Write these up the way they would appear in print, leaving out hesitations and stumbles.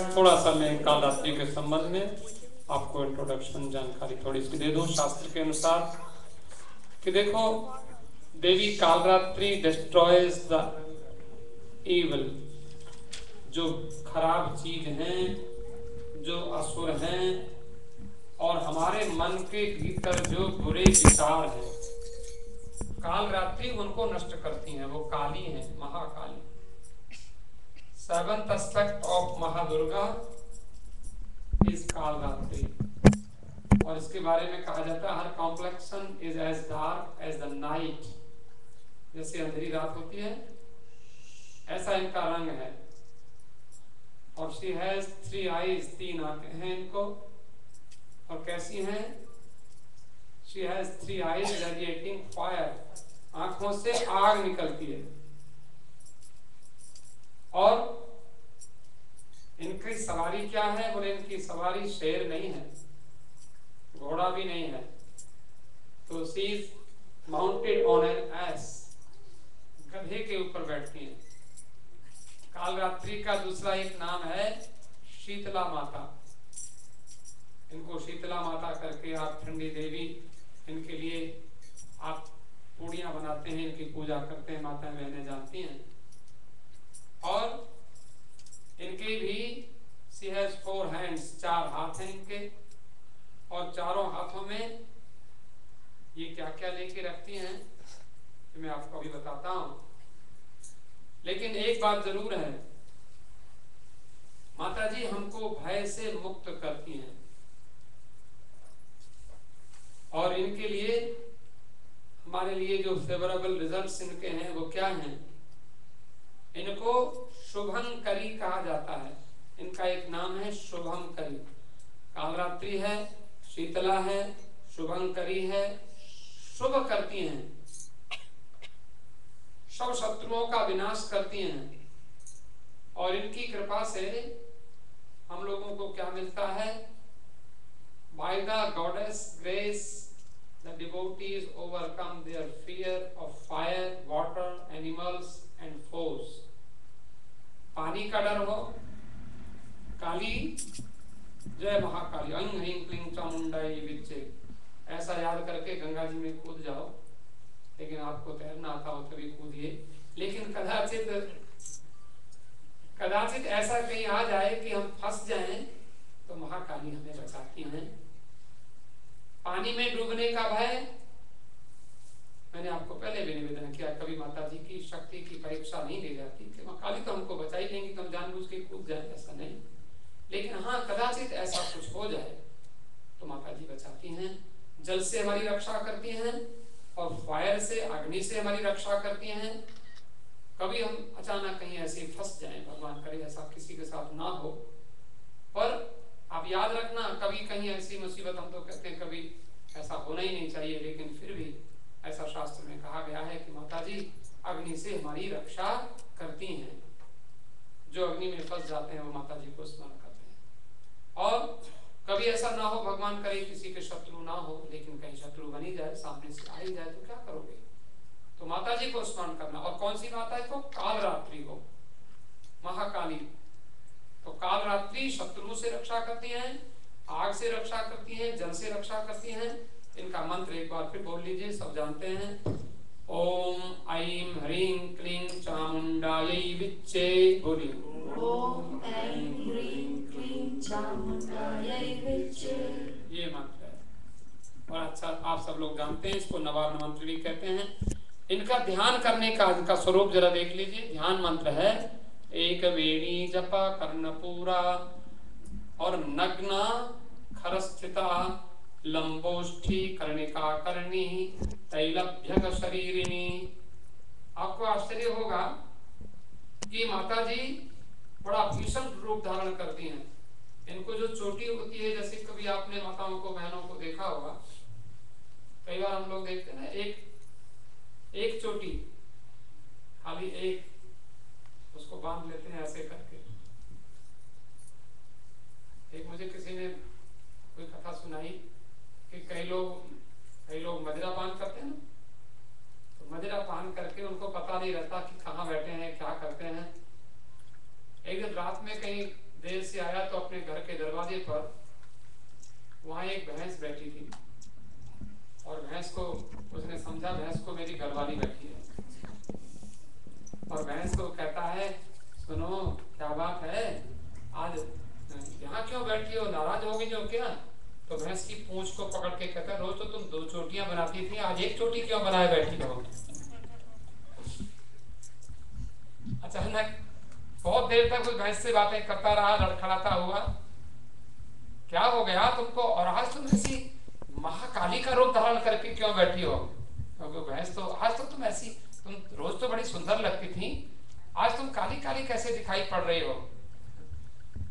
थोड़ा सा मैं कालरात्रि के संबंध में आपको इंट्रोडक्शन जानकारी थोड़ी सी दे दूं शास्त्र के अनुसार कि देखो देवी कालरात्रि डिस्ट्रॉयज द इविल, जो खराब चीज हैं, जो असुर हैं और हमारे मन के भीतर जो बुरे विचार हैं, कालरात्रि उनको नष्ट करती हैं। वो काली हैं, Mahakali. Seventh aspect of Mahadurga is Kalratri, और इसके बारे में कहा जाता है her complexion is as dark as the night. जैसे अंधेरी रात होती है ऐसा इनका रंग है। और शी हैज 3 आईज, 3 आंखें हैं इनको। और कैसी हैं? She has 3 eyes radiating fire, आंखों से आग निकलती है। और इनकी सवारी क्या है? बोले इनकी सवारी शेर नहीं है, घोड़ा भी नहीं है, तो she is mounted on an S, गधे के ऊपर बैठती है। कालरात्रि का दूसरा एक नाम है शीतला माता। इनको शीतला माता करके आप, ठंडी देवी, इनके लिए आप पूड़ियां बनाते हैं, इनकी पूजा करते हैं, माताएं बहनें जानती हैं। और इनके भी शी हैज 4 हैंड्स, 4 हाथ हैं इनके, और चारों हाथों में ये क्या क्या लेके रखती हैं तो मैं आपको अभी बताता हूं। लेकिन एक बात जरूर है, माता जी हमको भय से मुक्त करती हैं। और इनके लिए, हमारे लिए जो फेवरेबल रिजल्ट्स इनके हैं वो क्या हैं? इनको शुभंकरी कहा जाता है। इनका एक नाम है शुभंकरी। कालरात्रि है, शीतला है, शुभंकरी है, शुभ करती हैं, सब शत्रुओं का विनाश करती हैं। और इनकी कृपा से हम लोगों को क्या मिलता है? By the goddess grace, the devotees overcome their fear of fire, water, animals and foes. पानी का डर हो, काली जय महाकाली, अंग ह्रीं क्लीं चामुंडाई विच्चे, ऐसा याद करके गंगा जी में कूद जाओ। लेकिन आपको तैरना आता हो तभी कूदिए। लेकिन कदाचित ऐसा कहीं आ जाए कि हम फंस जाएं तो महाकाली हमें बचाती हैं। पानी में डूबने का भय मैंने आपको पहले भी निवेदन किया, कभी माता जी की शक्ति की परीक्षा नहीं ली जाती कि मां काली तो हमको बचा ही लेंगी, तो हम जानबूझ के कूद जाए, ऐसा नहीं। लेकिन हाँ, कदाचित ऐसा कुछ हो जाए तो माता जी बचाती हैं। जल से हमारी रक्षा करती हैं और फायर से, अग्नि से हमारी रक्षा करती हैं। कभी हम अचानक कहीं ऐसे फंस जाएं, भगवान करे ऐसा किसी के साथ ना हो, पर आप याद रखना, कभी कहीं ऐसी मुसीबत, हम तो कहते हैं कभी ऐसा होना ही नहीं चाहिए, लेकिन फिर भी ऐसा शास्त्र में कहा गया है कि माता जी अग्नि से हमारी रक्षा करती हैं। जो अग्नि में फंस जाते हैं वो माता जी को स्मरण करते हैं। और कभी ऐसा ना हो, भगवान करे किसी के शत्रु ना हो, लेकिन कहीं शत्रु बनी जाए, सामने से आ ही जाए तो क्या करोगे? तो माता जी को स्मरण करना। और कौन सी माता है? तो कालरात्रि को, महाकाली। तो कालरात्रि शत्रु से रक्षा करती हैं, आग से रक्षा करती हैं, जल से रक्षा करती हैं। इनका मंत्र एक बार फिर बोल लीजिए, सब जानते हैं। ओम ऐं ह्रीं क्लीं चामुंडायै विच्चे, बोलिए। ओम ऐं ह्रीं क्लीं चामुंडायै विच्चे, ये मंत्र है। और अच्छा, आप सब लोग जानते हैं इसको नवार्न मंत्र भी कहते हैं। इनका ध्यान करने का, इनका स्वरूप जरा देख लीजिए। ध्यान मंत्र है एक वेणी जपा कर्णपूरा और नग्ना खरस्थिता लंबोष्ठी कर्णिका कर्णी तैलभ्यग शरीरिणी। आपको आश्चर्य होगा कि माता जी बड़ा भीषण रूप धारण करती हैं। इनको जो चोटी होती है, जैसे कभी आपने माताओं को, बहनों को देखा होगा, कई बार हम लोग देखते हैं ना, एक चोटी, खाली एक, उसको बांध लेते हैं ऐसे करके। एक मुझे किसी ने कोई कथा सुनाई कि कई लोग मदिरा पान करते हैं ना, तो मदिरा पान करके उनको पता नहीं रहता कि कहाँ बैठे हैं, क्या करते हैं। एक दिन रात में कहीं देर से आया तो अपने घर के दरवाजे पर वहां एक भैंस बैठी थी, और भैंस को उसने समझा भैंस को मेरी घरवाली बैठी है, और भैंस को कहता है, सुनो क्या बात है, आज यहाँ क्यों बैठी हो, नाराज हो गई हो क्या? तो भैंस की पूंछ को पकड़ के कहता है, रोज तो तुम 2 चोटियां बनाती थी, आज एक चोटी क्यों बनाए बैठी हो? अचानक बहुत देर तक उस भैंस से बातें करता रहा, लड़खड़ाता हुआ, क्या हो गया तुमको, और आज तुम ऐसी महाकाली का रूप धारण करके क्यों बैठी हो? क्योंकि भैंस तो, आज तो तुम ऐसी, तुम रोज तो बड़ी सुंदर लगती थी, आज तुम काली काली कैसे दिखाई पड़ रही हो?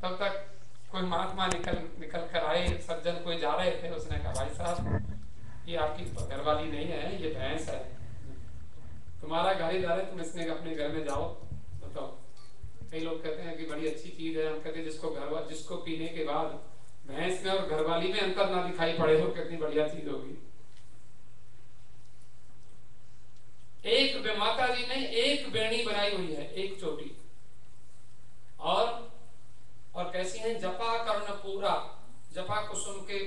तब तक कोई महात्मा निकल कर आए, सज्जन कोई जा रहे थे, उसने कहा, भाई साहब ये आपकी घरवाली नहीं है, ये भैंस है, तुम्हारा घर ही है, तुम इसने अपने घर में जाओ। बताओ, कई लोग कहते हैं कि बड़ी अच्छी चीज है, हम कहते हैं जिसको पीने के बाद भैंस में और घरवाली में अंतर ना दिखाई पड़े हो, कितनी बढ़िया चीज होगी। एक माता जी ने एक बेणी बनाई हुई है, एक चोटी, और कैसी है, जपा कर्ण पूरा, जपा कुसुम के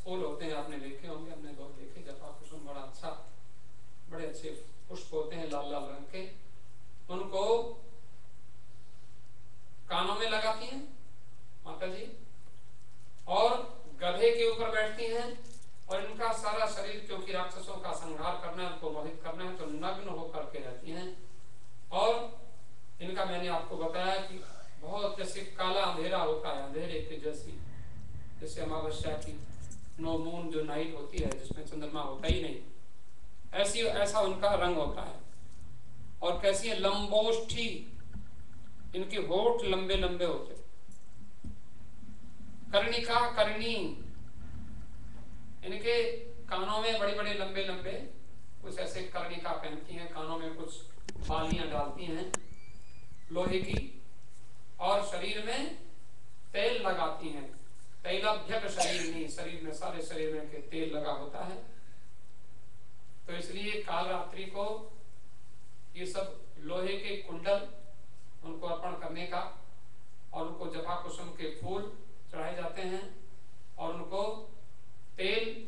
फूल होते हैं, आपने देखे होंगे, हमने बहुत देखे, जपा कुसुम बड़ा अच्छा, बड़े अच्छे पुष्प होते हैं लाल लाल रंग के, उनको कानों में लगाती हैं माता जी, और गधे के ऊपर बैठती हैं, और इनका सारा शरीर, क्योंकि राक्षसों का संहार करना है, उनको मोहित करना है, तो नग्न होकर के रहती हैं। और इनका मैंने आपको बताया कि बहुत जैसे काला अंधेरा होता है, अंधेरे के जैसे अमावस्या की नो मून जो नाइट होती है, जिसमें चंद्रमा होता ही नहीं, ऐसा उनका रंग होता है। और कैसी है, लंबोष्ठी, इनके होठ लंबे लंबे होते, कर्णिका कर्णी, इनके कानों में बड़े बड़े लंबे लंबे कुछ ऐसे कर्णिका पहनती हैं, कानों में कुछ बालियां डालती हैं लोहे की, और शरीर में तेल लगाती हैं, तैलाभ्यक शरीर नहीं, शरीर में, सारे शरीर में के तेल लगा होता है। तो इसलिए काल रात्रि को ये सब लोहे के कुंडल उनको अर्पण करने का, और उनको जपा कुसुम के फूल चढ़ाए जाते हैं, और उनको तेल,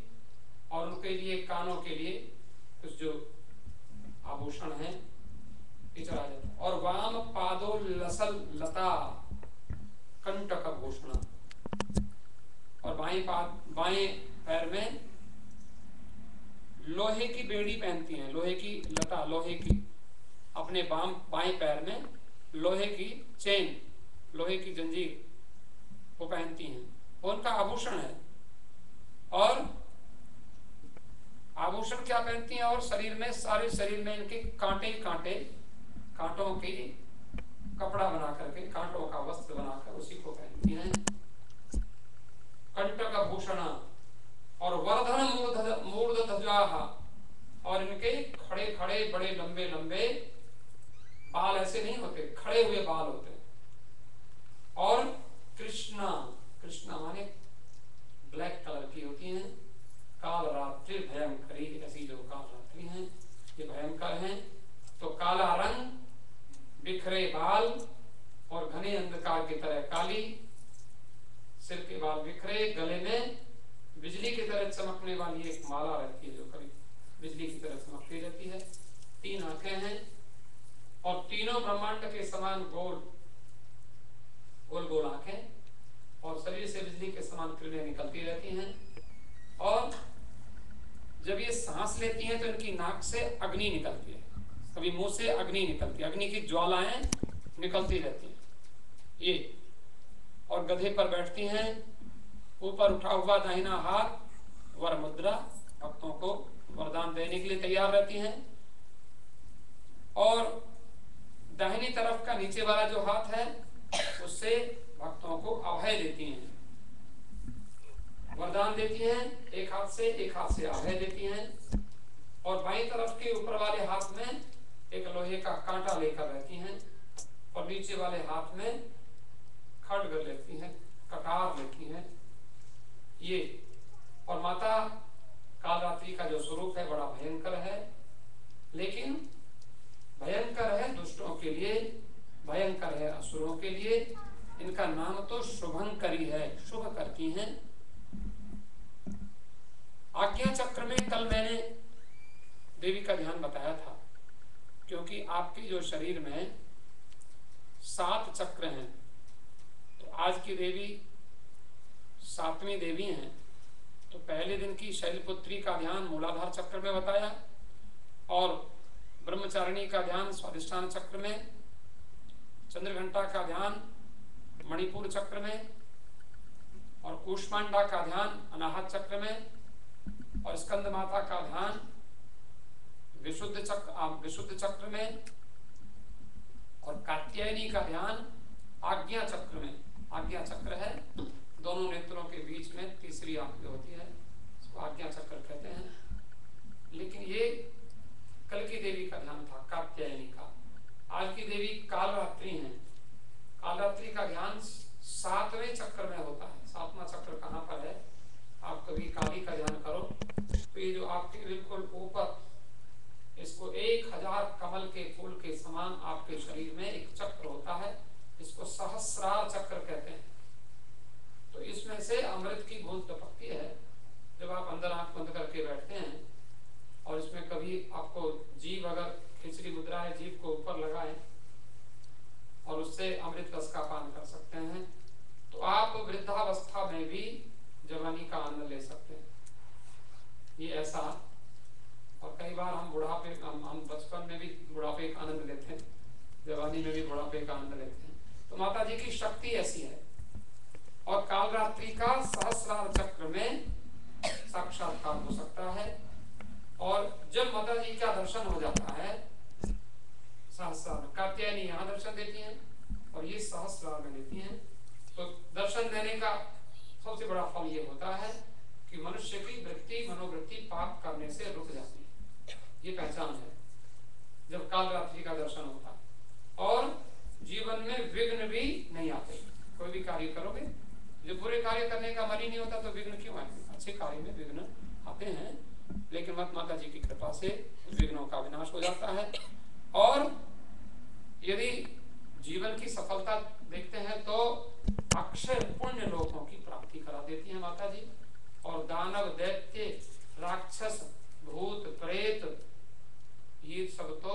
और उनके लिए कानों के लिए कुछ जो आभूषण हैं ये चढ़ाया जाता है। और वाम पादो लसल लता कंटक भूषण, और बाएं पैर में लोहे की बेड़ी पहनती हैं, लोहे की लता, लोहे की, अपने बाएं पैर में लोहे की चेन, लोहे की जंजीर वो पहनती हैं, वो उनका आभूषण है। और आभूषण क्या पहनती हैं, और शरीर में, सारे शरीर में इनके कांटे कांटे, कांटों की कपड़ा बना करके, कांटों का वस्त्र बनाकर उसी को पहनती हैं। कंटक भूषण, और वर्धन मूर्ध ध्वजा, और इनके खड़े खड़े बड़े लंबे लंबे बाल, ऐसे नहीं होते, खड़े हुए बाल होते हैं। और कृष्णा, कृष्णा माने ब्लैक कलर की होती हैं। काल रात्रि भयंकरी, ऐसी जो काल रात्रि हैं ये भयंकर हैं। तो काला रंग, बिखरे बाल, और घने अंधकार की तरह काली, सिर के बाल बिखरे, गले में बिजली की तरह चमकने वाली एक माला रहती है, जो करीब बिजली की तरह चमकती रहती है। 3 आंखें हैं, और तीनों ब्रह्मांड के समान गोल गोल आंखें, और शरीर से बिजली के समान किरणें निकलती रहती हैं। और जब ये सांस लेती हैं तो इनकी नाक से अग्नि निकलती है, कभी मुंह से अग्नि निकलती है, अग्नि की ज्वालाएं निकलती रहती हैं ये। और गधे पर बैठती हैं, ऊपर उठा हुआ दाहिना हाथ वर मुद्रा, भक्तों को वरदान देने के लिए तैयार रहती हैं। और दाहिनी तरफ का नीचे वाला जो हाथ है उससे भक्तों को अभय देती हैं, वरदान देती हैं। एक हाथ से अभय देती हैं और बाईं तरफ के ऊपर वाले हाथ में एक लोहे का कांटा लेकर रहती हैं और नीचे वाले हाथ में खड्ग लेती हैं, कटार लेती हैं ये। और माता कालरात्रि का जो स्वरूप है बड़ा भयंकर है, लेकिन भयंकर है दुष्टों के लिए, भयंकर है असुरों के लिए। इनका नाम तो शुभंकरी है, शुभ करती हैं। आज्ञा चक्र में कल मैंने देवी का ध्यान बताया था, क्योंकि आपके जो शरीर में 7 चक्र हैं, तो आज की देवी 7वीं देवी हैं। तो पहले दिन की शैलपुत्री का ध्यान मूलाधार चक्र में बताया और ब्रह्मचारिणी का ध्यान स्वादिष्ठान चक्र में, चंद्रघंटा का ध्यान मणिपुर चक्र में और कूष्मांडा का ध्यान अनाहत चक्र में और स्कंद माता का ध्यान विशुद्ध चक्र में और कात्यायनी का ध्यान आज्ञा चक्र में। आज्ञा चक्र है दोनों नेत्रों के बीच में तीसरी आंख जो होती है, उसको आज्ञा चक्र कहते हैं। लेकिन ये कल की देवी का ध्यान था कात्यायनी का। आज की देवी कालरात्रि है। कालरात्रि का ध्यान 7वें चक्र में होता है। 7वां चक्र कहाँ पर है? आप कभी काली का ध्यान करो तो ये जो आपके बिल्कुल ऊपर, इसको 1000 कमल के फूल के समान आपके शरीर में एक चक्र होता है, इसको सहस्रार चक्र कहते हैं। तो इसमें से अमृत की बूंद टपकती है जब आप अंदर आंख बंद करके बैठते हैं और इसमें कभी आपको जीभ, अगर खिचड़ी मुद्रा है, जीभ को ऊपर लगाएं और उससे अमृत रस का पान कर सकते हैं, तो आप वृद्धावस्था में भी जवानी का आनंद ले सकते हैं। ये ऐसा, और कई बार हम बुढ़ापे, हम बचपन में भी बुढ़ापे का आनंद लेते हैं, जवानी में भी बुढ़ापे का आनंद लेते हैं। तो माता जी की शक्ति ऐसी है। और कालरात्रि का सहस्रार चक्र में साक्षात्कार हो सकता है। और जब माता जी का दर्शन हो जाता है सहस्रार, कात्यायनी यहाँ दर्शन देती हैं और ये सहस्रार में देती हैं, तो दर्शन देने का सबसे बड़ा फल ये होता है कि मनुष्य की वृत्ति, मनोवृत्ति पाप करने से रुक जाती है। ये पहचान है जब कालरात्रि का दर्शन होता है। और जीवन में विघ्न भी नहीं आते। कोई भी कार्य करोगे, जब बुरे कार्य करने का मन ही नहीं होता तो विघ्न क्यों आएंगे? अच्छे कार्य में विघ्न आते हैं, लेकिन माता जी की कृपा से विघ्नों का विनाश हो जाता है। और यदि जीवन की सफलता देखते हैं तो अक्षय पुण्य लोकों की प्राप्ति करा देती है माता जी। और दानव, दैत्य, राक्षस, भूत, प्रेत, ये सब तो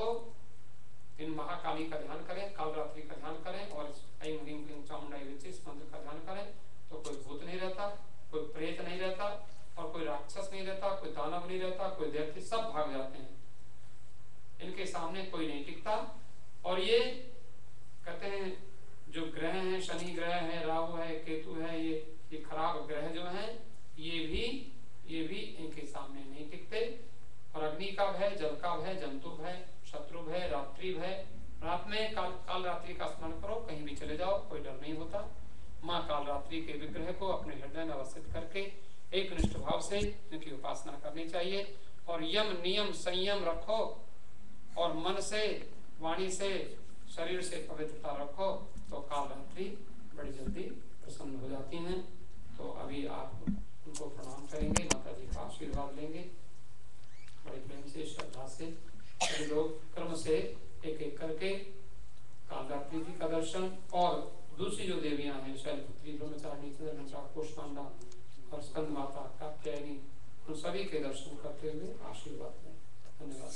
इन महाकाली का ध्यान करें, कालरात्रि का ध्यान करें और ऐं ह्रीं क्लीं चामुंडाई विचे इस मंत्र का ध्यान करें, तो कोई भूत नहीं रहता, कोई प्रेत नहीं रहता और कोई राक्षस नहीं रहता, कोई दानव नहीं रहता, कोई दैत्य, सब भाग जाते हैं। इनके सामने कोई नहीं टिकता। और ये कहते हैं जो ग्रह हैं, शनि ग्रह है, राहु है, केतु है, ये खराब ग्रह जो हैं, ये भी इनके सामने नहीं टिकते। और अग्नि का भय, जल का भय, जंतु भय, शत्रु भय, रात्रि भय। रात में कालरात्रि का स्मरण करो, कहीं भी चले जाओ, कोई डर नहीं होता। माँ कालरात्रि के विग्रह को अपने हृदय में अवस्थित करके एक निष्ठ भाव से इनकी उपासना करनी चाहिए। और यम, नियम, संयम रखो और मन से, वाणी से, शरीर से पवित्रता रखो, तो कालरात्रि बड़ी जल्दी प्रसन्न हो जाती हैं। तो अभी आप उनको प्रणाम करेंगे, माता जी का आशीर्वाद लेंगे बड़े प्रेम से, श्रद्धा से। सभी लोग क्रम से एक एक करके कालरात्रि जी का दर्शन और दूसरी जो देवियां हैं, शैलपुत्री, ब्रह्मचारिणी, चंद्रघंटा, कूष्मांडा और स्कंद माता, कात्यायनी, उन सभी के दर्शन करते हुए आशीर्वाद लें। धन्यवाद।